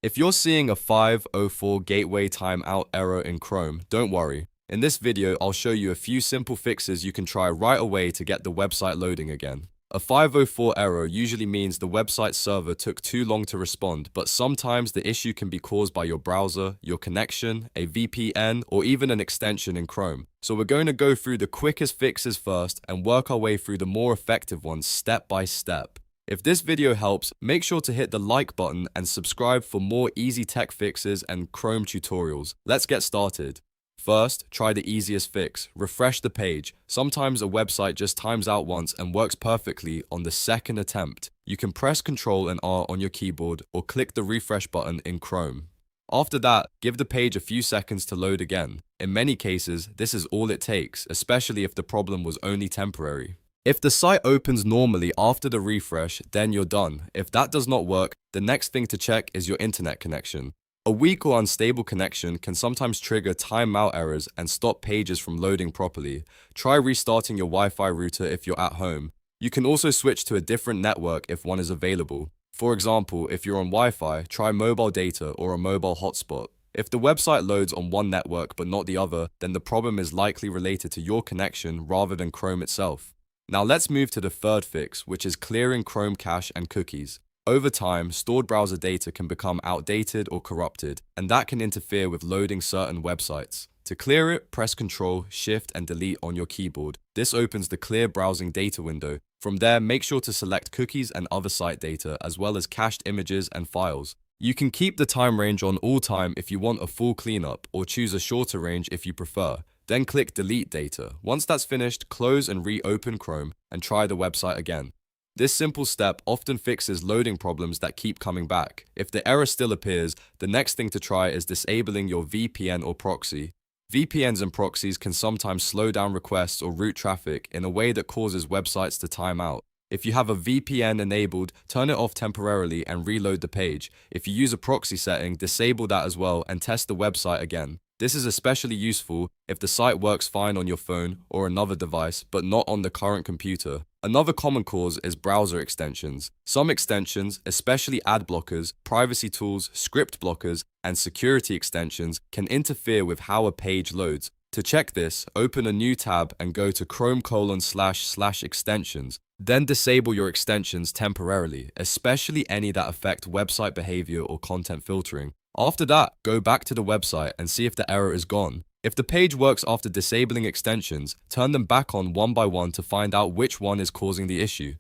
If you're seeing a 504 Gateway Timeout error in Chrome, don't worry. In this video, I'll show you a few simple fixes you can try right away to get the website loading again. A 504 error usually means the website server took too long to respond, but sometimes the issue can be caused by your browser, your connection, a VPN, or even an extension in Chrome. So we're going to go through the quickest fixes first and work our way through the more effective ones step by step. If this video helps, make sure to hit the like button and subscribe for more easy tech fixes and Chrome tutorials. Let's get started. First, try the easiest fix. Refresh the page. Sometimes a website just times out once and works perfectly on the second attempt. You can press Ctrl and R on your keyboard or click the refresh button in Chrome. After that, give the page a few seconds to load again. In many cases, this is all it takes, especially if the problem was only temporary. If the site opens normally after the refresh, then you're done. If that does not work, the next thing to check is your internet connection. A weak or unstable connection can sometimes trigger timeout errors and stop pages from loading properly. Try restarting your Wi-Fi router if you're at home. You can also switch to a different network if one is available. For example, if you're on Wi-Fi, try mobile data or a mobile hotspot. If the website loads on one network but not the other, then the problem is likely related to your connection rather than Chrome itself. Now let's move to the third fix, which is clearing Chrome cache and cookies. Over time, stored browser data can become outdated or corrupted, and that can interfere with loading certain websites. To clear it, press Ctrl, Shift, and Delete on your keyboard. This opens the Clear Browsing Data window. From there, make sure to select cookies and other site data, as well as cached images and files. You can keep the time range on all time if you want a full cleanup, or choose a shorter range if you prefer. Then click Delete Data. Once that's finished, close and reopen Chrome and try the website again. This simple step often fixes loading problems that keep coming back. If the error still appears, the next thing to try is disabling your VPN or proxy. VPNs and proxies can sometimes slow down requests or route traffic in a way that causes websites to time out. If you have a VPN enabled, turn it off temporarily and reload the page. If you use a proxy setting, disable that as well and test the website again. This is especially useful if the site works fine on your phone or another device, but not on the current computer. Another common cause is browser extensions. Some extensions, especially ad blockers, privacy tools, script blockers, and security extensions, can interfere with how a page loads. To check this, open a new tab and go to Chrome://extensions. Then disable your extensions temporarily, especially any that affect website behavior or content filtering. After that, go back to the website and see if the error is gone. If the page works after disabling extensions, turn them back on one by one to find out which one is causing the issue.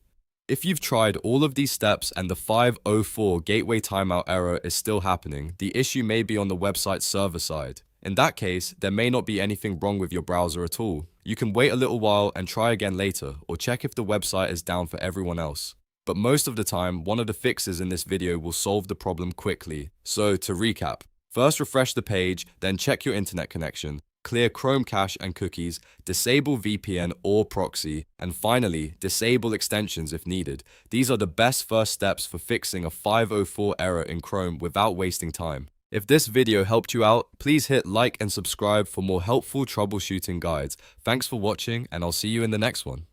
If you've tried all of these steps and the 504 Gateway Timeout error is still happening, the issue may be on the website's server side. In that case, there may not be anything wrong with your browser at all. You can wait a little while and try again later, or check if the website is down for everyone else. But most of the time, one of the fixes in this video will solve the problem quickly. So to recap, first refresh the page, then check your internet connection, clear Chrome cache and cookies, disable VPN or proxy, and finally, disable extensions if needed. These are the best first steps for fixing a 504 error in Chrome without wasting time. If this video helped you out, please hit like and subscribe for more helpful troubleshooting guides. Thanks for watching, and I'll see you in the next one.